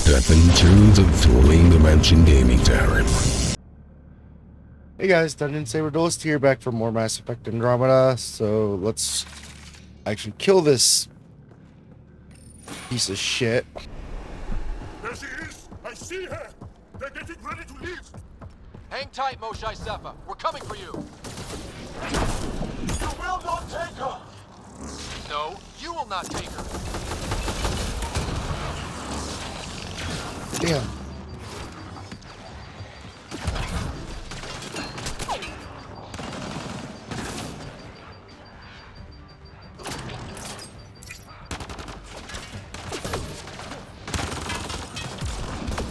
Step into the Dueling Dimension Gaming Tavern. Hey guys, Dungeon Saber Duelist here, back for more Mass Effect Andromeda. So let's actually kill this piece of shit. There she is! I see her! They're getting ready to leave! Hang tight, Moshai Sepha. We're coming for you! You will not take her! No, you will not take her! Damn.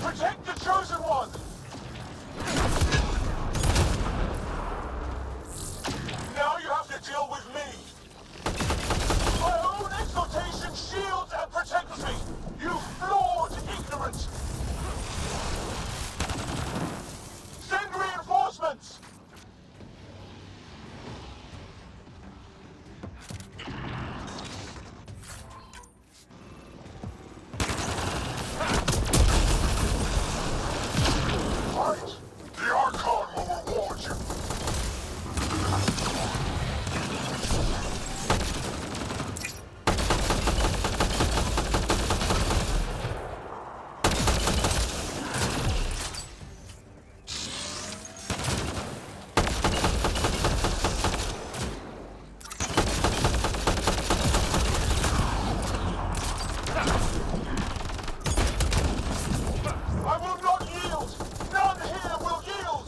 Protect the Chosen One! Now you have to deal with me! My own exaltation shields and protects me! You flawed ignorant! Send reinforcements! Fight! The Archon will reward you! I will not yield! None here will yield!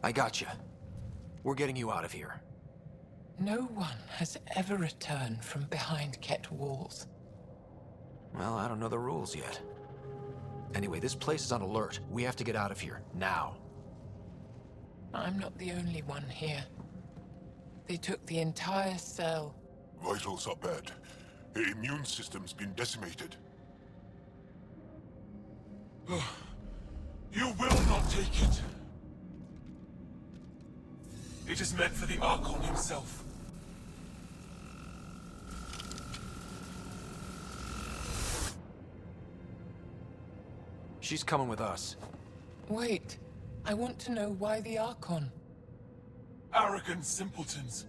I gotcha. We're getting you out of here. No one has ever returned from behind kept walls. Well, I don't know the rules yet. Anyway, this place is on alert. We have to get out of here, now. I'm not the only one here. They took the entire cell. Vitals are bad. Her immune system's been decimated. You will not take it! It is meant for the Archon himself. She's coming with us. Wait, I want to know why the Archon. Arrogant simpletons.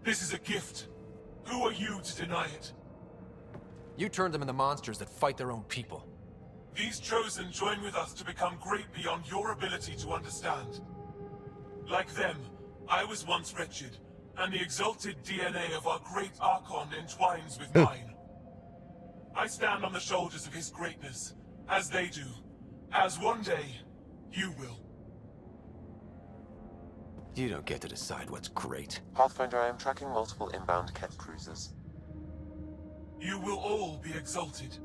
This is a gift. Who are you to deny it? You turned them into monsters that fight their own people. These Chosen join with us to become great beyond your ability to understand. Like them, I was once wretched, and the exalted DNA of our great Archon entwines with mine. I stand on the shoulders of his greatness, as they do, as one day you will. You don't get to decide what's great. Pathfinder, I am tracking multiple inbound Ket cruisers. You will all be exalted.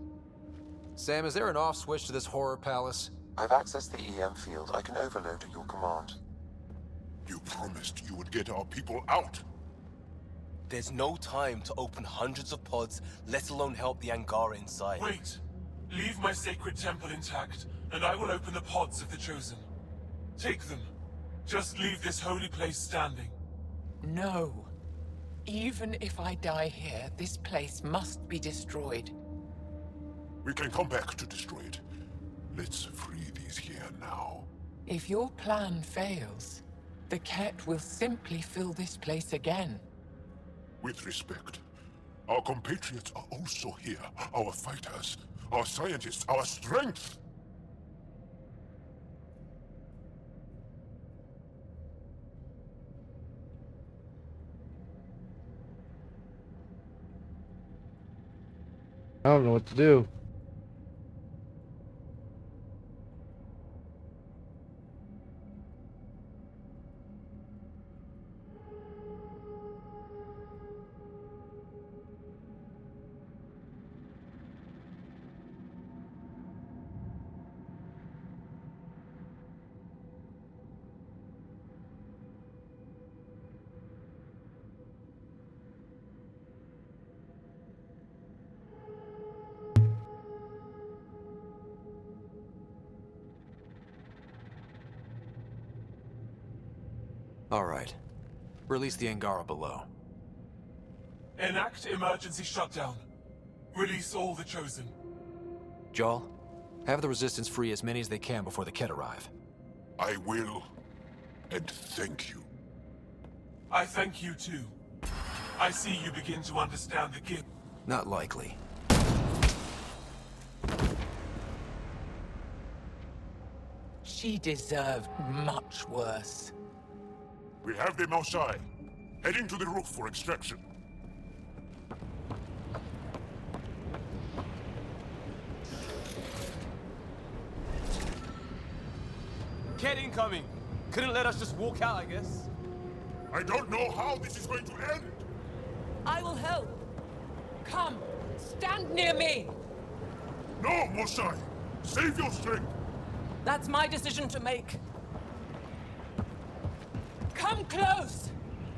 Sam, is there an off switch to this horror palace? I've accessed the EM field. I can overload at your command. You promised you would get our people out. There's no time to open hundreds of pods, let alone help the Angara inside. Wait. Leave my sacred temple intact, and I will open the pods of the Chosen. Take them. Just leave this holy place standing. No. Even if I die here, this place must be destroyed. We can come back to destroy it. Let's free these here now. If your plan fails, the Ket will simply fill this place again. With respect, our compatriots are also here. Our fighters, our scientists, our strength. I don't know what to do. All right. Release the Angara below. Enact emergency shutdown. Release all the Chosen. Jarl, have the Resistance free as many as they can before the Ket arrive. I will. And thank you. I thank you too. I see you begin to understand the gift. Not likely. She deserved much worse. We have them outside. Heading to the roof for extraction. Ket incoming! Couldn't let us just walk out, I guess. I don't know how this is going to end. I will help. Come, stand near me. No, Mosai. Save your strength. That's my decision to make. Come close.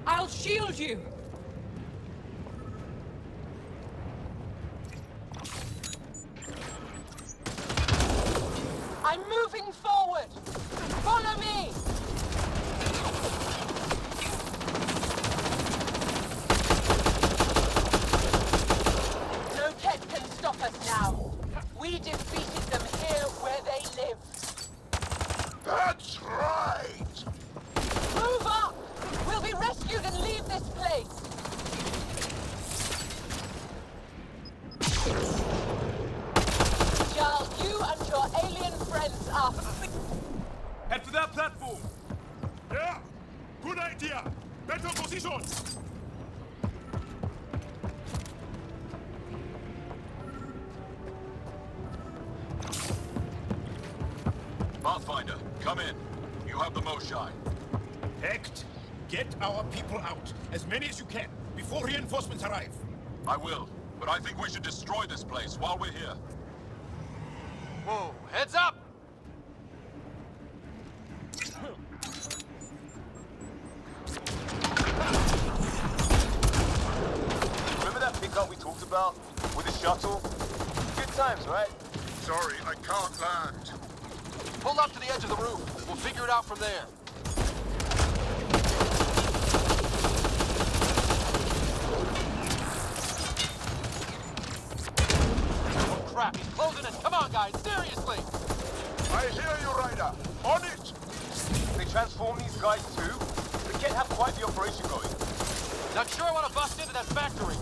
I'll shield you. I'm moving forward. Follow me. No Ket can stop us now. We defeated them here where they live. That's right. Move up! We'll be rescued and leave this place! Jarl, you and your alien friends are... Head for that platform! Yeah. Good idea. Better position. Pathfinder, come in. You have the most shine. Hecht, get our people out. As many as you can, before reinforcements arrive. I will, but I think we should destroy this place while we're here. Whoa, heads up! Remember that pickup we talked about? With the shuttle? Good times, right? Sorry, I can't land. Pull up to the edge of the roof. We'll figure it out from there. Oh crap, he's closing in. Come on, guys, seriously! I hear you, Ryder. On it! They transform these guys too? We can't have quite the operation going. Not sure I want to bust into that factory.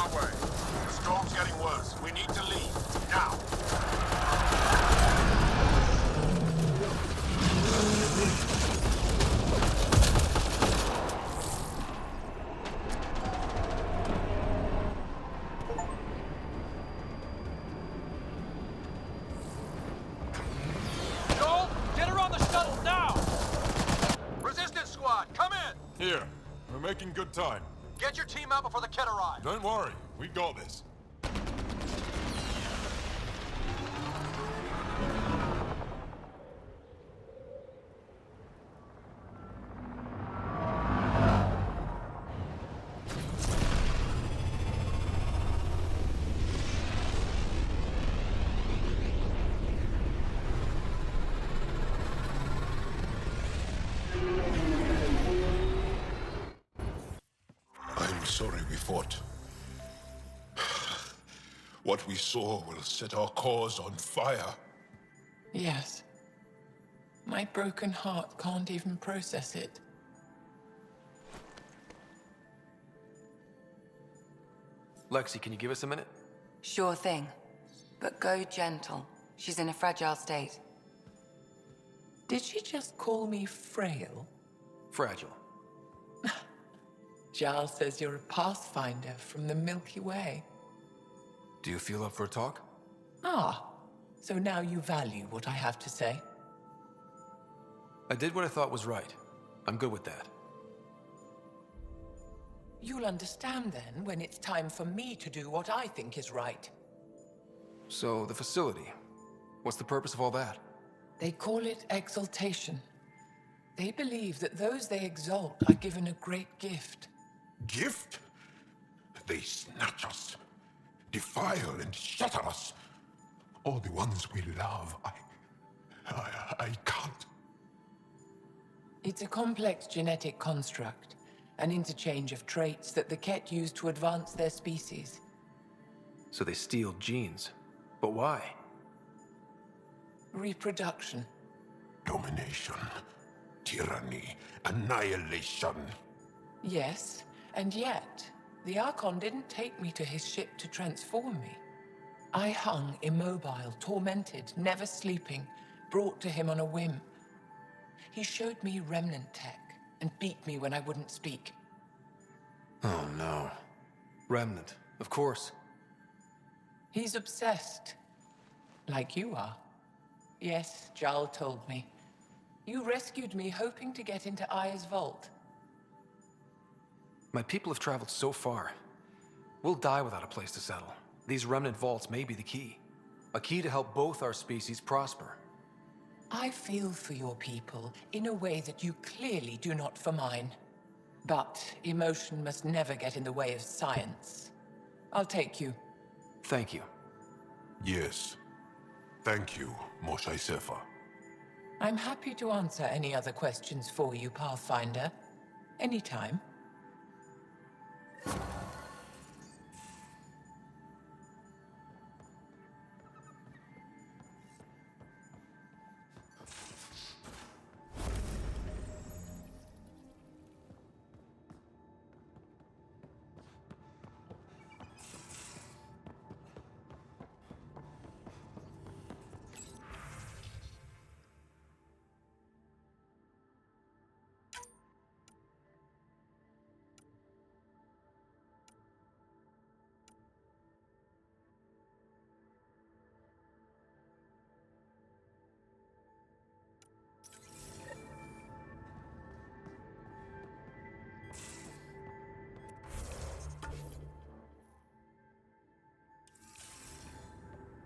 our way. The storm's getting worse. We need to leave. Now. Joel, get her on the shuttle now! Resistance squad, come in! Here. We're making good time. Get your team out before the kid arrives. Don't worry. We got this. I'm sorry we fought. What we saw will set our cause on fire. Yes. My broken heart can't even process it. Lexi, can you give us a minute? Sure thing. But go gentle. She's in a fragile state. Did she just call me frail? Fragile. Giles says you're a pathfinder from the Milky Way. Do you feel up for a talk? Ah, so now you value what I have to say. I did what I thought was right. I'm good with that. You'll understand then when it's time for me to do what I think is right. So, the facility. What's the purpose of all that? They call it exaltation. They believe that those they exalt are given a great gift. Gift? They snatch us, defile and shatter us. All the ones we love. I can't. It's a complex genetic construct, an interchange of traits that the Ket use to advance their species. So they steal genes. But why? Reproduction. Domination, tyranny, annihilation. Yes, and yet, the Archon didn't take me to his ship to transform me. I hung immobile, tormented, never sleeping, brought to him on a whim. He showed me remnant tech and beat me when I wouldn't speak. Oh no. Remnant, of course. He's obsessed. Like you are. Yes, Jal told me. You rescued me hoping to get into Aya's vault. My people have traveled so far. We'll die without a place to settle. These remnant vaults may be the key. A key to help both our species prosper. I feel for your people in a way that you clearly do not for mine. But emotion must never get in the way of science. I'll take you. Thank you. Yes. Thank you, Moshe Sefer. I'm happy to answer any other questions for you, Pathfinder. Anytime.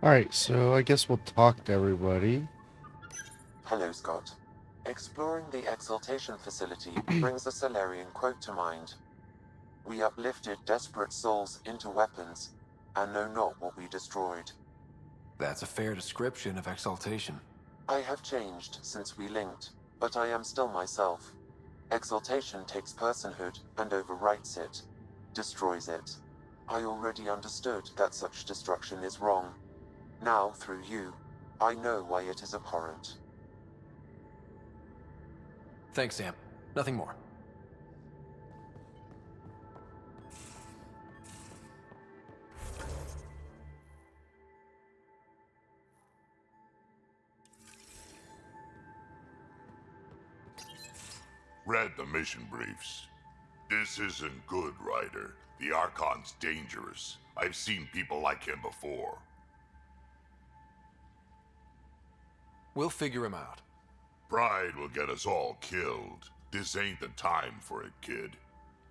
Alright, so I guess we'll talk to everybody. Hello, Scott. Exploring the Exaltation facility brings a Solarian quote to mind. We uplifted desperate souls into weapons, and know not what we destroyed. That's a fair description of exaltation. I have changed since we linked, but I am still myself. Exaltation takes personhood and overwrites it, destroys it. I already understood that such destruction is wrong. Now, through you, I know why it is abhorrent. Thanks, Sam. Nothing more. Read the mission briefs. This isn't good, Ryder. The Archon's dangerous. I've seen people like him before. We'll figure him out. Pride will get us all killed. This ain't the time for it, kid.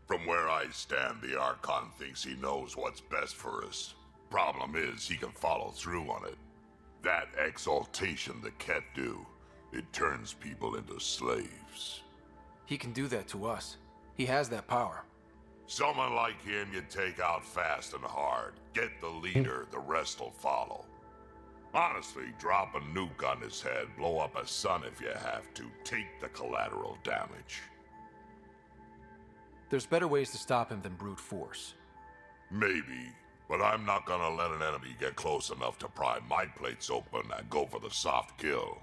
From where I stand, the Archon thinks he knows what's best for us. Problem is, he can follow through on it. That exaltation the Ket do, it turns people into slaves. He can do that to us. He has that power. Someone like him you take out fast and hard. Get the leader, the rest will follow. Honestly, drop a nuke on his head, blow up a sun if you have to. Take the collateral damage. There's better ways to stop him than brute force. Maybe, but I'm not gonna let an enemy get close enough to pry my plates open and go for the soft kill.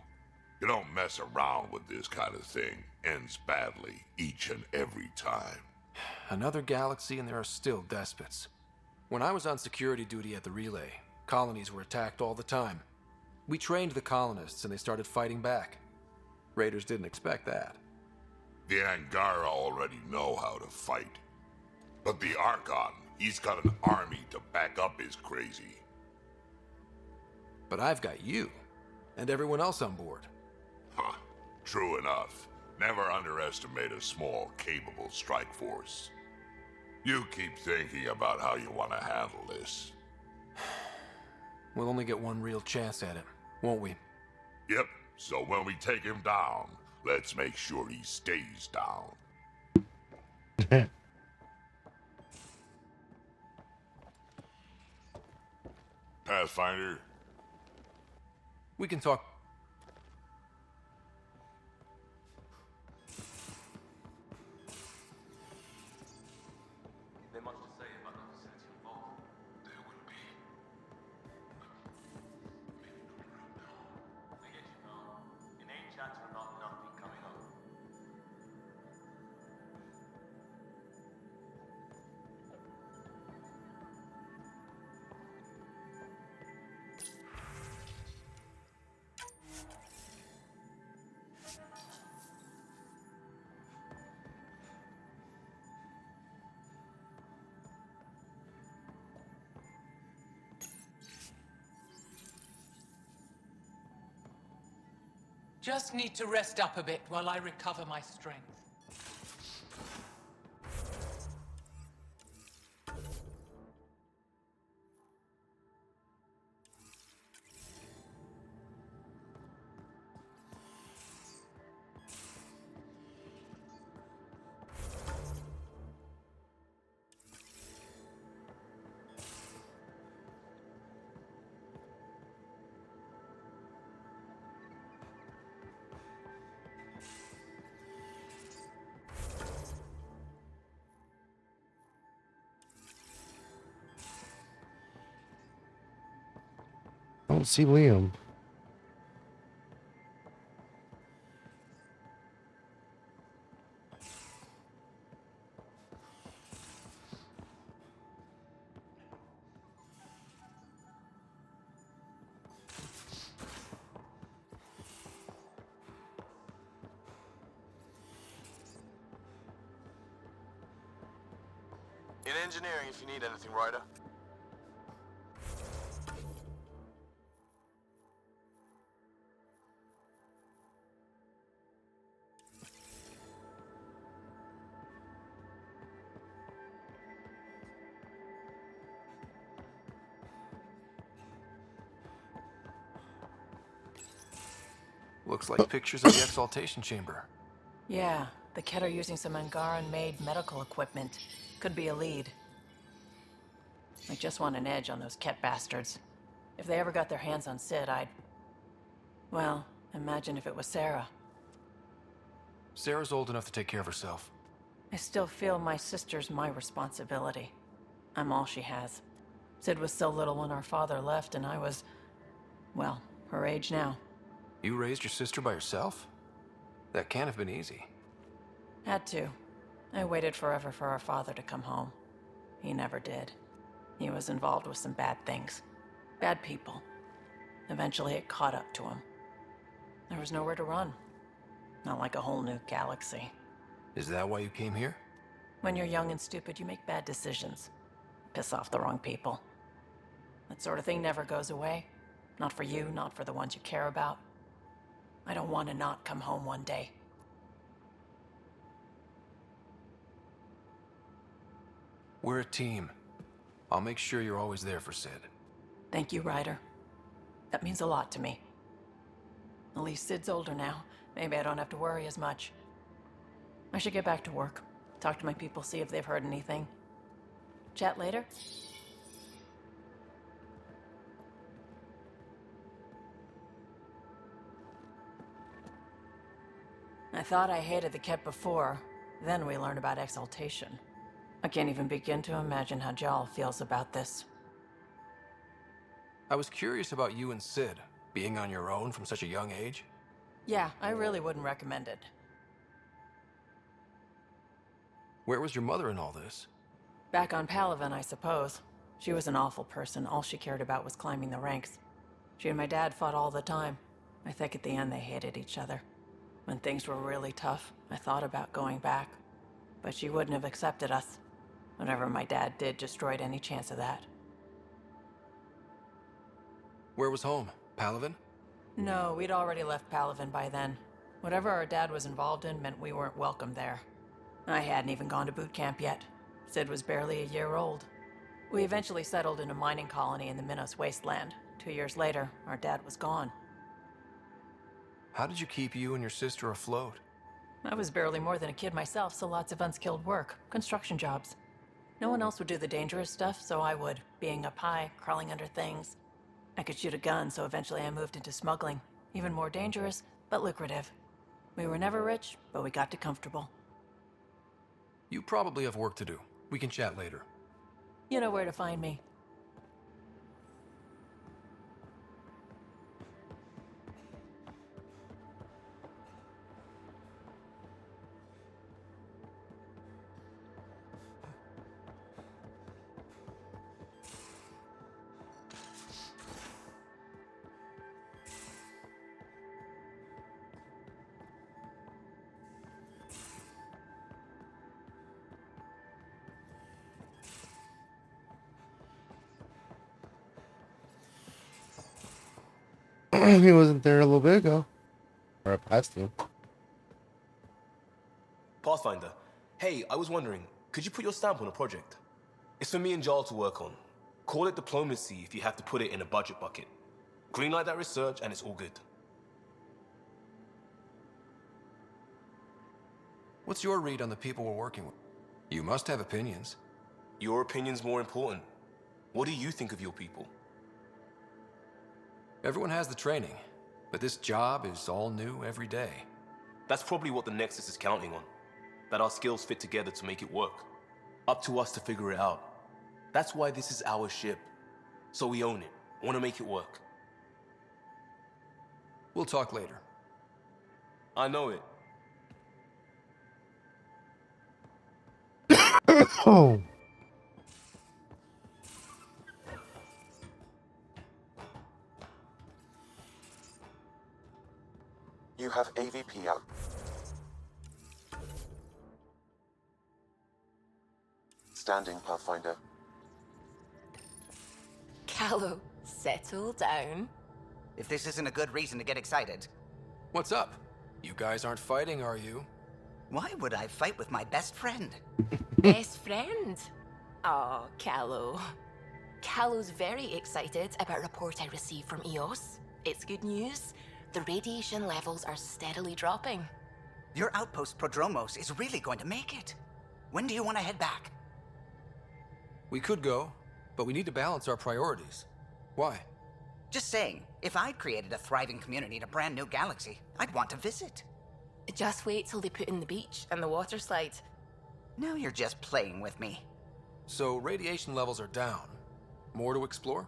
You don't mess around with this kind of thing. Ends badly, each and every time. Another galaxy and there are still despots. When I was on security duty at the relay, colonies were attacked all the time. We trained the colonists and they started fighting back. Raiders didn't expect that. The Angara already know how to fight. But the Archon, he's got an army to back up his crazy. But I've got you, and everyone else on board. Huh, true enough. Never underestimate a small, capable strike force. You keep thinking about how you want to handle this. We'll only get one real chance at it, won't we? Yep, so when we take him down, let's make sure he stays down. Pathfinder? We can talk. They much to say about the vicinity of Vault. There will be. Maybe not right now. They get you know. It ain't chance for nothing coming up. Just need to rest up a bit while I recover my strength. I don't see Liam. In engineering, if you need anything, Ryder. Looks like pictures of the exaltation chamber. Yeah, the Ket are using some Angaran-made medical equipment. Could be a lead. I just want an edge on those Ket bastards. If they ever got their hands on Sid, I'd... Well, imagine if it was Sarah. Sarah's old enough to take care of herself. I still feel my sister's my responsibility. I'm all she has. Sid was so little when our father left, and I was... well, her age now. You raised your sister by yourself? That can't have been easy. Had to. I waited forever for our father to come home. He never did. He was involved with some bad things. Bad people. Eventually it caught up to him. There was nowhere to run. Not like a whole new galaxy. Is that why you came here? When you're young and stupid, you make bad decisions. Piss off the wrong people. That sort of thing never goes away. Not for you, not for the ones you care about. I don't want to not come home one day. We're a team. I'll make sure you're always there for Sid. Thank you, Ryder. That means a lot to me. At least Sid's older now. Maybe I don't have to worry as much. I should get back to work. Talk to my people, see if they've heard anything. Chat later? I thought I hated the Ket before. Then we learned about exaltation. I can't even begin to imagine how Jal feels about this. I was curious about you and Sid, being on your own from such a young age. Yeah, I really wouldn't recommend it. Where was your mother in all this? Back on Palaven, I suppose. She was an awful person. All she cared about was climbing the ranks. She and my dad fought all the time. I think at the end they hated each other. When things were really tough, I thought about going back. But she wouldn't have accepted us. Whatever my dad did destroyed any chance of that. Where was home? Palaven? No, we'd already left Palaven by then. Whatever our dad was involved in meant we weren't welcome there. I hadn't even gone to boot camp yet. Sid was barely a year old. We eventually settled in a mining colony in the Minos wasteland. 2 years later, our dad was gone. How did you keep you and your sister afloat? I was barely more than a kid myself, so lots of unskilled work. Construction jobs. No one else would do the dangerous stuff, so I would. Being up high, crawling under things. I could shoot a gun, so eventually I moved into smuggling. Even more dangerous, but lucrative. We were never rich, but we got to comfortable. You probably have work to do. We can chat later. You know where to find me. He wasn't there a little bit ago. Or I passed him. Pathfinder, hey, I was wondering, could you put your stamp on a project? It's for me and Jarl to work on. Call it diplomacy if you have to put it in a budget bucket. Greenlight that research and it's all good. What's your read on the people we're working with? You must have opinions. Your opinion's more important. What do you think of your people? Everyone has the training, but this job is all new every day. That's probably what the Nexus is counting on. That our skills fit together to make it work. Up to us to figure it out. That's why this is our ship. So we own it. Want to make it work. We'll talk later. I know it. Oh. You have AVP out. Standing, Pathfinder. Callow, settle down. If this isn't a good reason to get excited. What's up? You guys aren't fighting, are you? Why would I fight with my best friend? Best friend? Oh, Callow. Callow's very excited about a report I received from EOS. It's good news. The radiation levels are steadily dropping. Your outpost Prodromos is really going to make it. When do you want to head back? We could go, but we need to balance our priorities. Why? Just saying, if I'd created a thriving community in a brand new galaxy, I'd want to visit. Just wait till they put in the beach and the water slide. Now you're just playing with me. So radiation levels are down. More to explore?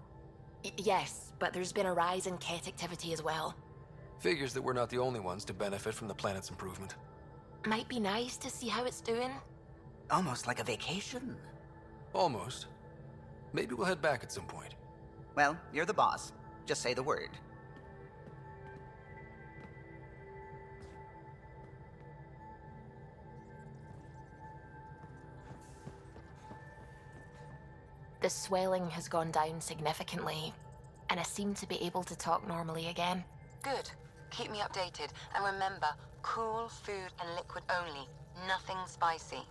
Yes, but there's been a rise in Ket activity as well. Figures that we're not the only ones to benefit from the planet's improvement. Might be nice to see how it's doing. Almost like a vacation. Almost. Maybe we'll head back at some point. Well, you're the boss. Just say the word. The swelling has gone down significantly, and I seem to be able to talk normally again. Good. Keep me updated. And remember, cool food and liquid only. Nothing spicy.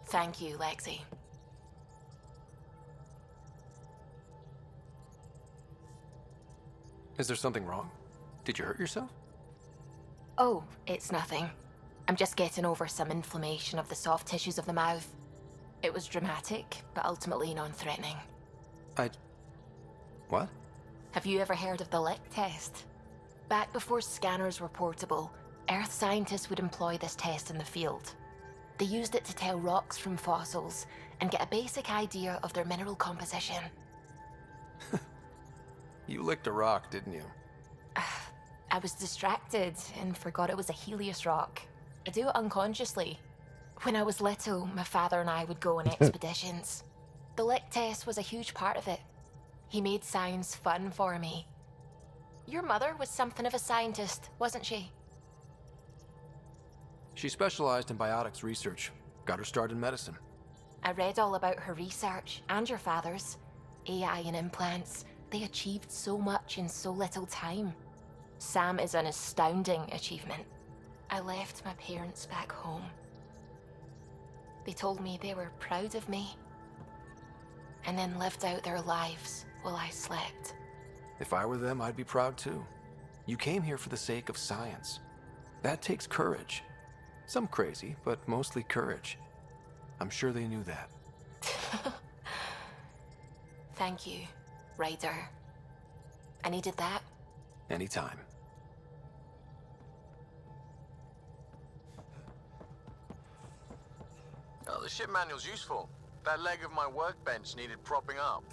Thank you, Lexi. Is there something wrong? Did you hurt yourself? Oh, it's nothing. I'm just getting over some inflammation of the soft tissues of the mouth. It was dramatic, but ultimately non-threatening. What? Have you ever heard of the lick test? Back before scanners were portable, Earth scientists would employ this test in the field. They used it to tell rocks from fossils and get a basic idea of their mineral composition. You licked a rock, didn't you? I was distracted and forgot it was a Helios rock. I do it unconsciously. When I was little, my father and I would go on expeditions. The lick test was a huge part of it. He made science fun for me. Your mother was something of a scientist, wasn't she? She specialized in biotics research. Got her start in medicine. I read all about her research, and your father's. AI and implants. They achieved so much in so little time. Sam is an astounding achievement. I left my parents back home. They told me they were proud of me, and then lived out their lives while I slept. If I were them, I'd be proud too. You came here for the sake of science. That takes courage. Some crazy, but mostly courage. I'm sure they knew that. Thank you, Ryder. I needed that. Anytime. Oh, the ship manual's useful. That leg of my workbench needed propping up.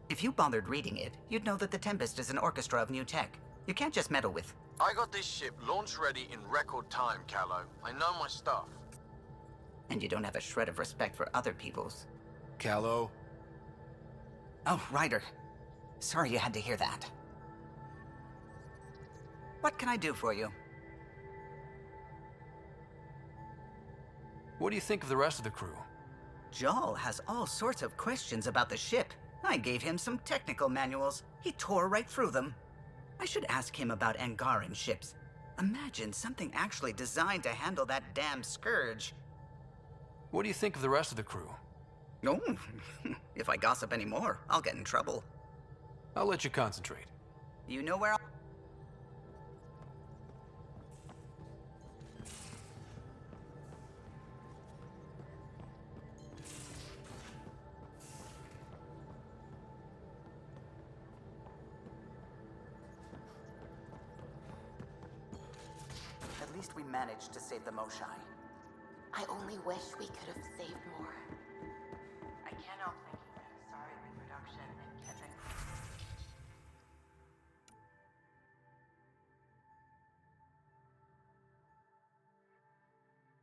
If you bothered reading it, you'd know that the Tempest is an orchestra of new tech. You can't just meddle with. I got this ship launch ready in record time, Callow. I know my stuff. And you don't have a shred of respect for other people's. Callow. Oh, Ryder. Sorry you had to hear that. What can I do for you? What do you think of the rest of the crew? Jal has all sorts of questions about the ship. I gave him some technical manuals. He tore right through them. I should ask him about Angaran ships. Imagine something actually designed to handle that damn scourge. What do you think of the rest of the crew? Oh, if I gossip anymore, I'll get in trouble. I'll let you concentrate. You know where I'll... At least we managed to save the Moshai. I only wish we could have saved more. I can't help thinking that sorry reproduction and getting...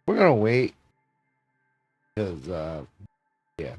We're gonna wait because yeah.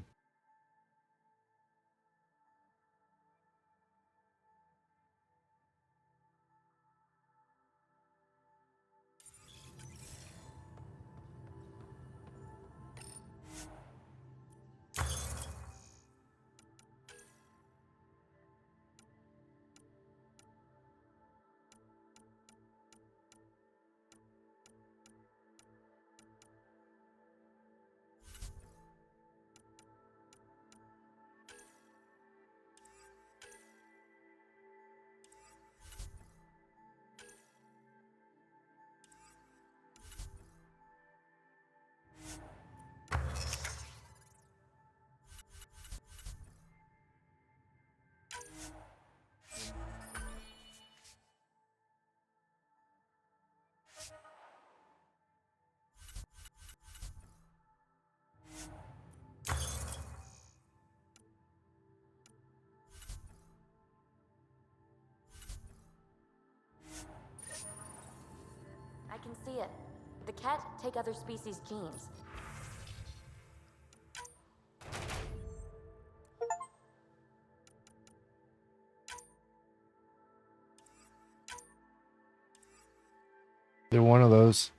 I can see it. The cat take other species' genes. They're one of those.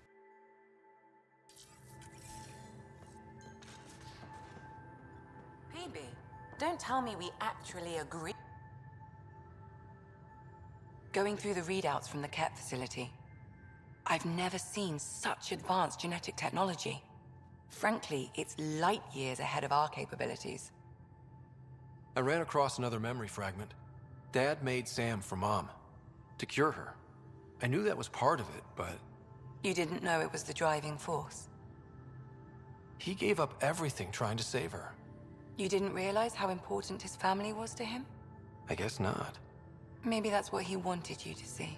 PB, tell me we actually agree? Going through the readouts from the Ket facility, I've never seen such advanced genetic technology. Frankly, it's light years ahead of our capabilities. I ran across another memory fragment. Dad made Sam for Mom, to cure her. I knew that was part of it, but... You didn't know it was the driving force? He gave up everything trying to save her. You didn't realize how important his family was to him? I guess not. Maybe that's what he wanted you to see.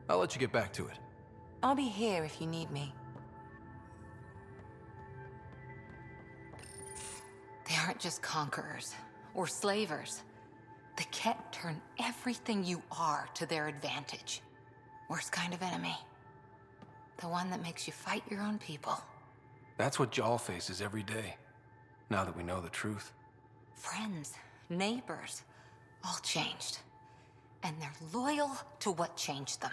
I'll let you get back to it. I'll be here if you need me. They aren't just conquerors or slavers. The Ket turn everything you are to their advantage. Worst kind of enemy. The one that makes you fight your own people. That's what Jal faces every day, now that we know the truth. Friends, neighbors, all changed. And they're loyal to what changed them.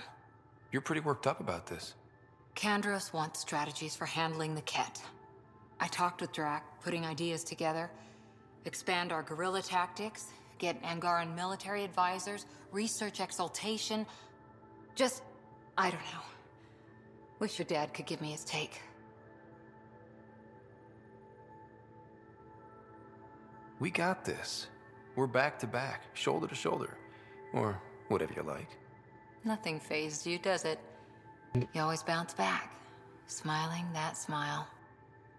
You're pretty worked up about this. Kandros wants strategies for handling the Ket. I talked with Drac, putting ideas together. Expand our guerrilla tactics, get Angaran military advisors, research exaltation. Just, I don't know. Wish your dad could give me his take. We got this. We're back to back, shoulder to shoulder. Or whatever you like. Nothing fazed you, does it? You always bounce back, smiling that smile.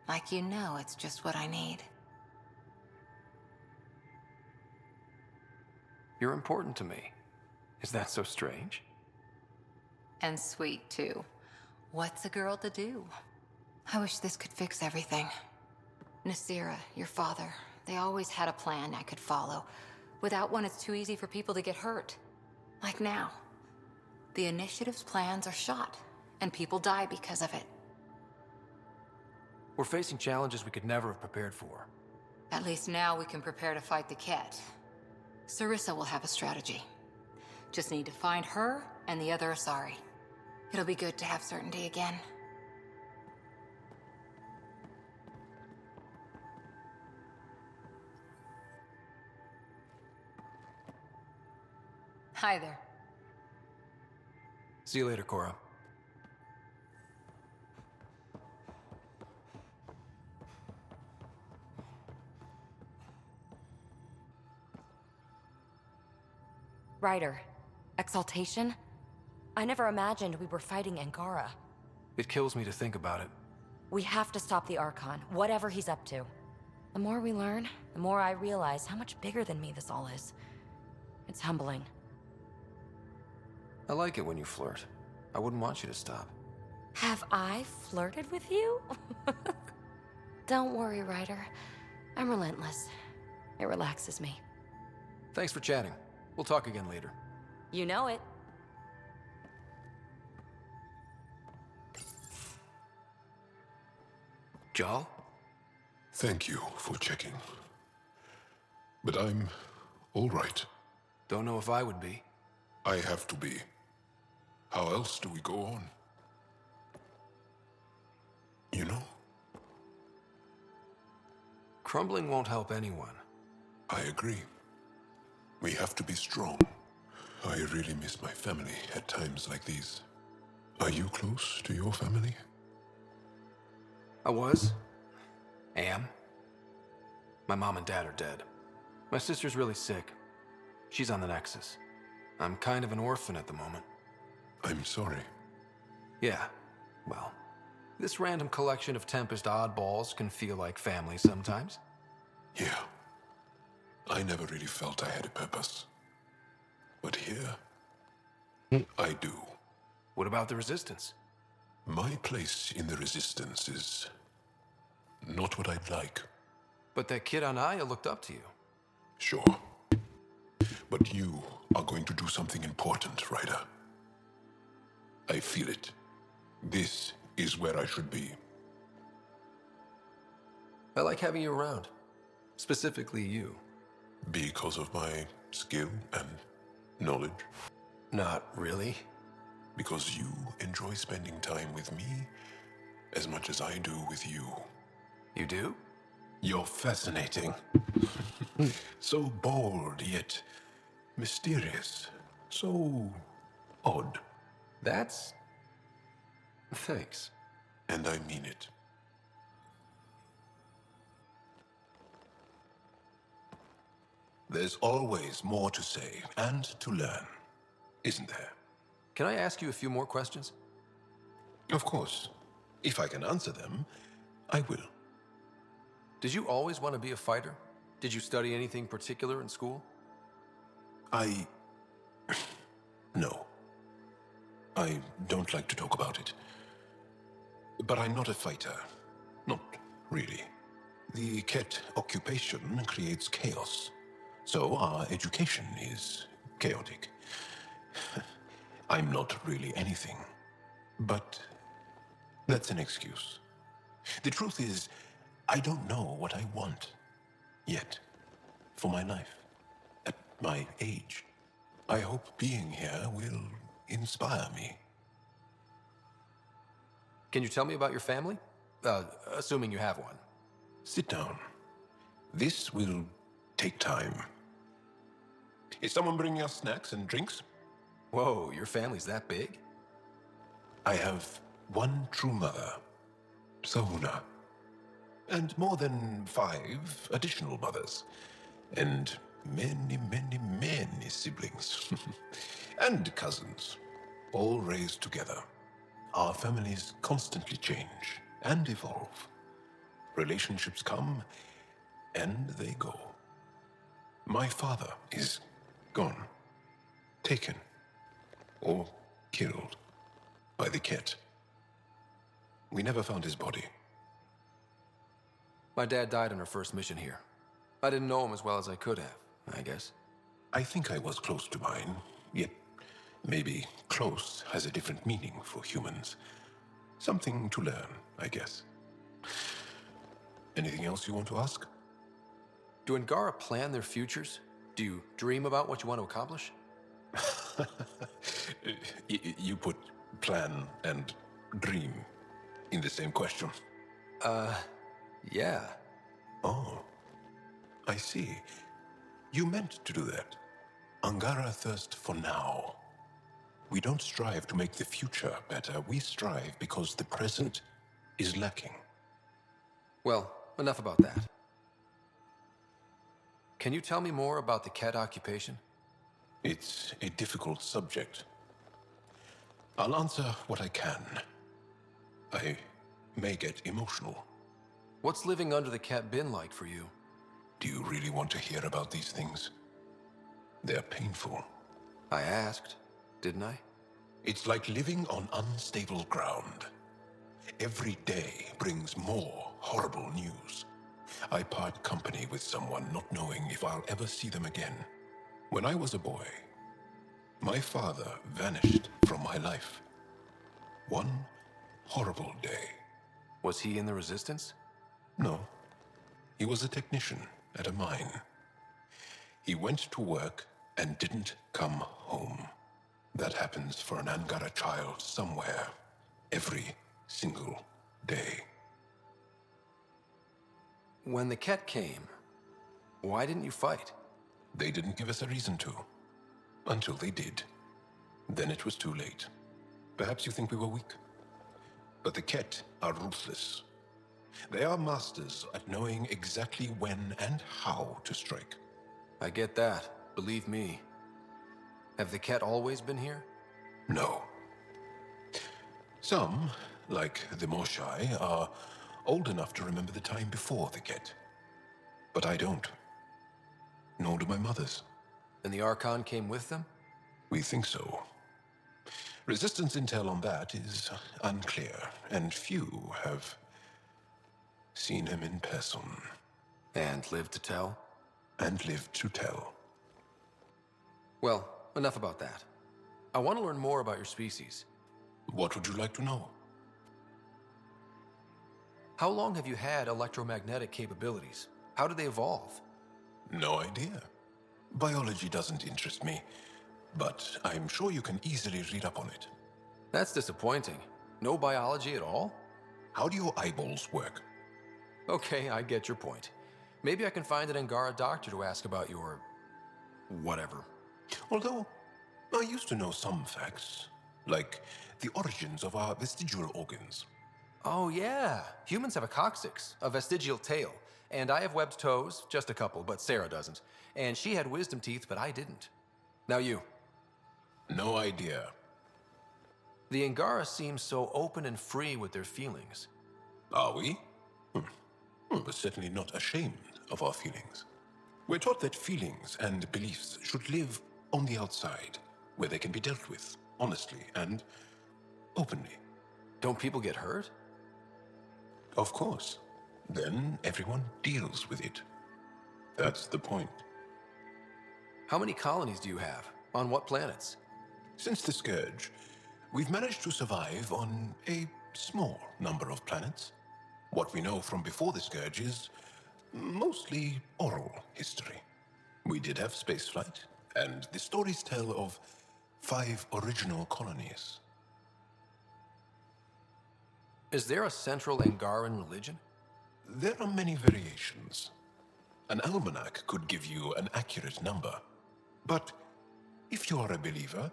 Like you know it's just what I need. You're important to me. Is that so strange? And sweet, too. What's a girl to do? I wish this could fix everything. Nasira, your father, they always had a plan I could follow. Without one, it's too easy for people to get hurt. Like now. The Initiative's plans are shot, and people die because of it. We're facing challenges we could never have prepared for. At least now we can prepare to fight the Ket. Sarissa will have a strategy. Just need to find her and the other Asari. It'll be good to have certainty again. Hi there. See you later, Cora. Ryder, exaltation? I never imagined we were fighting Angara. It kills me to think about it. We have to stop the Archon, whatever he's up to. The more we learn, the more I realize how much bigger than me this all is. It's humbling. I like it when you flirt. I wouldn't want you to stop. Have I flirted with you? Don't worry, Ryder. I'm relentless. It relaxes me. Thanks for chatting. We'll talk again later. You know it. Jal? Thank you for checking. But I'm all right. Don't know if I would be. I have to be. How else do we go on? You know? Crumbling won't help anyone. I agree. We have to be strong. I really miss my family at times like these. Are you close to your family? I was. Am. My mom and dad are dead. My sister's really sick. She's on the Nexus. I'm kind of an orphan at the moment. I'm sorry. Yeah, well, this random collection of Tempest oddballs can feel like family sometimes. Yeah. I never really felt I had a purpose. But here, I do. What about the Resistance? My place in the Resistance is not what I'd like. But that kid on Aya looked up to you. Sure. But you are going to do something important, Ryder. I feel it. This is where I should be. I like having you around. Specifically you. Because of my skill and knowledge? Not really. Because you enjoy spending time with me as much as I do with you. You do? You're fascinating. So bold, yet mysterious. So odd. That's... Thanks. And I mean it. There's always more to say and to learn, isn't there? Can I ask you a few more questions? Of course. If I can answer them, I will. Did you always want to be a fighter? Did you study anything particular in school? No. I don't like to talk about it. But I'm not a fighter. Not really. The Ket occupation creates chaos. So our education is chaotic. I'm not really anything. But that's an excuse. The truth is, I don't know what I want. Yet. For my life. At my age. I hope being here will inspire me. Can you tell me about your family? Assuming you have one. Sit down. This will take time. Is someone bringing us snacks and drinks? Whoa, your family's that big? I have one true mother, Sahuna, and more than 5 additional mothers, and many, many, many siblings, and cousins, all raised together. Our families constantly change and evolve. Relationships come and they go. My father is gone, taken, or killed by the Ket. We never found his body. My dad died on our first mission here. I didn't know him as well as I could have, I guess. I think I was close to mine, yet maybe close has a different meaning for humans. Something to learn, I guess. Anything else you want to ask? Do Angara plan their futures? Do you dream about what you want to accomplish? You put plan and dream in the same question. Yeah. Oh, I see. You meant to do that. Angara thirst for now. We don't strive to make the future better. We strive because the present is lacking. Well, enough about that. Can you tell me more about the Ket occupation? It's a difficult subject. I'll answer what I can. I may get emotional. What's living under the Ket been like for you? Do you really want to hear about these things? They're painful. I asked, didn't I? It's like living on unstable ground. Every day brings more horrible news. I part company with someone not knowing if I'll ever see them again. When I was a boy, my father vanished from my life. One horrible day. Was he in the Resistance? No. He was a technician at a mine. He went to work and didn't come home. That happens for an Angara child somewhere, every single day. When the Ket came, why didn't you fight? They didn't give us a reason to. Until they did. Then it was too late. Perhaps you think we were weak. But the Ket are ruthless. They are masters at knowing exactly when and how to strike. I get that, believe me. Have the Ket always been here? No. Some, like the Moshai, are old enough to remember the time before the Ket. But I don't. Nor do my mothers. And the Archon came with them? We think so. Resistance intel on that is unclear, and few have seen him in person. And lived to tell? And lived to tell. Well, enough about that. I want to learn more about your species. What would you like to know? How long have you had electromagnetic capabilities? How did they evolve? No idea. Biology doesn't interest me, but I'm sure you can easily read up on it. That's disappointing. No biology at all? How do your eyeballs work? Okay, I get your point. Maybe I can find an Angara doctor to ask about your... whatever. Although, I used to know some facts, like the origins of our vestigial organs. Oh yeah, humans have a coccyx, a vestigial tail, and I have webbed toes, just a couple, but Sarah doesn't. And she had wisdom teeth, but I didn't. Now you. No idea. The Angara seem so open and free with their feelings. Are we? We're certainly not ashamed of our feelings. We're taught that feelings and beliefs should live on the outside, where they can be dealt with, honestly and openly. Don't people get hurt? Of course. Then everyone deals with it. That's the point. How many colonies do you have? On what planets? Since the Scourge, we've managed to survive on a small number of planets. What we know from before the Scourge is mostly oral history. We did have spaceflight, and the stories tell of 5 original colonies. Is there a central Angaran religion? There are many variations. An almanac could give you an accurate number. But if you are a believer,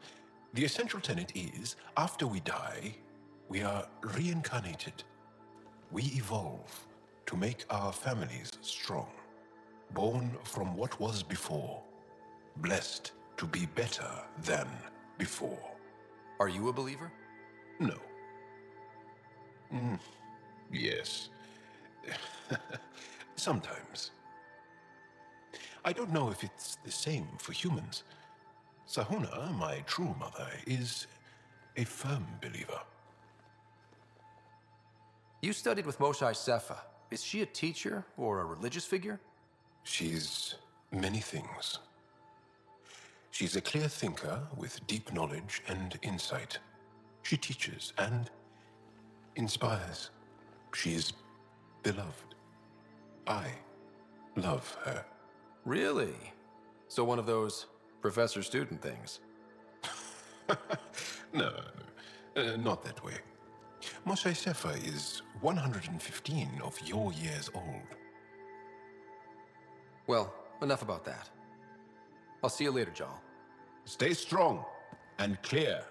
the essential tenet is, after we die, we are reincarnated. We evolve to make our families strong, born from what was before, blessed to be better than before. Are you a believer? No. Yes. Sometimes. I don't know if it's the same for humans. Sahuna, my true mother, is a firm believer. You studied with Moshae Sefa. Is she a teacher or a religious figure? She's many things. She's a clear thinker with deep knowledge and insight. She teaches and inspires. She's beloved. I love her. Really? So one of those professor-student things? No, not that way. Moshae Sefa is 115 of your years old. Well, enough about that. I'll see you later, Jal. Stay strong and clear.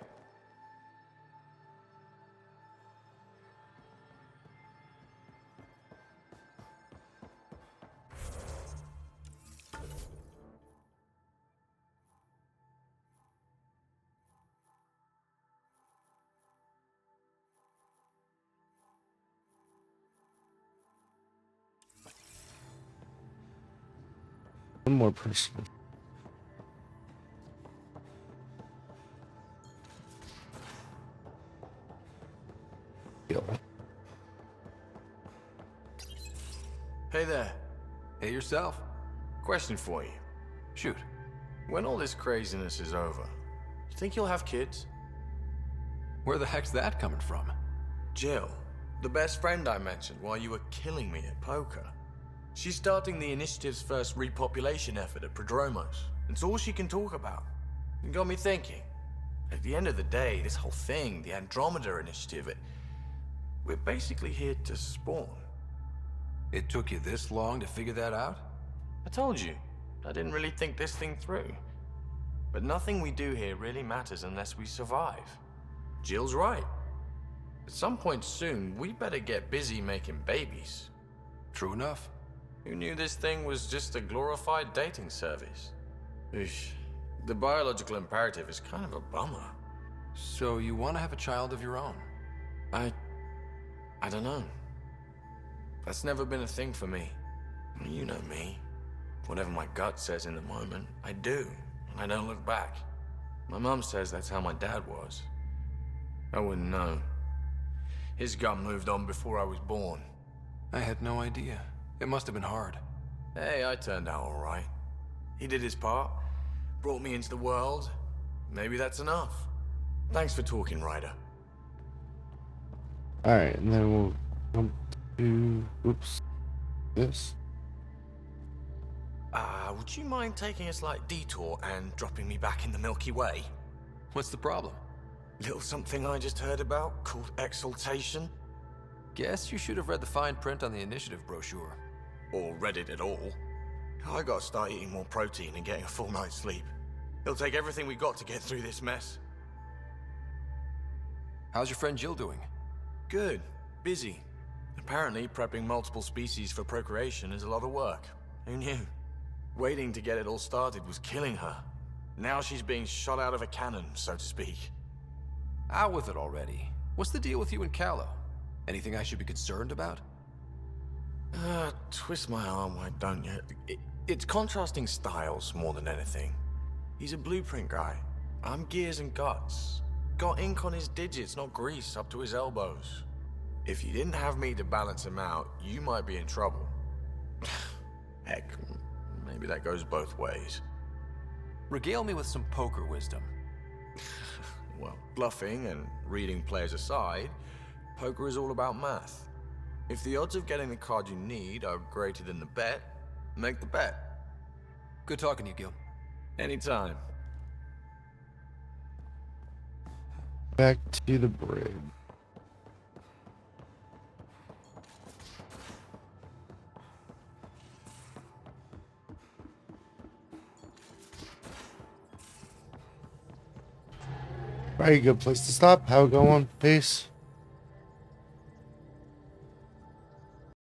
One more person. Hey there. Hey yourself. Question for you. Shoot. When all this craziness is over, you think you'll have kids? Where the heck's that coming from? Jill, the best friend I mentioned while you were killing me at poker. She's starting the initiative's first repopulation effort at Prodromos. It's all she can talk about. It got me thinking. At the end of the day, this whole thing, the Andromeda initiative, we're basically here to spawn. It took you this long to figure that out? I told you, I didn't really think this thing through. But nothing we do here really matters unless we survive. Jill's right. At some point soon, we better get busy making babies. True enough. Who knew this thing was just a glorified dating service? Eesh. The biological imperative is kind of a bummer. So you want to have a child of your own? I don't know. That's never been a thing for me. You know me. Whatever my gut says in the moment, I do, and I don't look back. My mum says that's how my dad was. I wouldn't know. His gut moved on before I was born. I had no idea. It must have been hard. Hey, I turned out all right. He did his part, brought me into the world. Maybe that's enough. Thanks for talking, Ryder. Alright, and then we'll jump to... Oops. This. Would you mind taking a slight detour and dropping me back in the Milky Way? What's the problem? Little something I just heard about called exaltation. Guess you should have read the fine print on the initiative brochure. Or read it at all. I gotta start eating more protein and getting a full night's sleep. It'll take everything we got to get through this mess. How's your friend Jill doing? Good. Busy. Apparently, prepping multiple species for procreation is a lot of work. Who knew? Waiting to get it all started was killing her. Now she's being shot out of a cannon, so to speak. Out with it already. What's the deal with you and Callow? Anything I should be concerned about? Twist my arm, why don't you? It's contrasting styles more than anything. He's a blueprint guy. I'm gears and guts. Got ink on his digits, not grease up to his elbows. If you didn't have me to balance him out, you might be in trouble. Heck, maybe that goes both ways. Regale me with some poker wisdom. Well, bluffing and reading players aside, poker is all about math. If the odds of getting the card you need are greater than the bet, make the bet. Good talking to you, Gil. Anytime. Back to the bridge. Very good place to stop. How it going? Peace.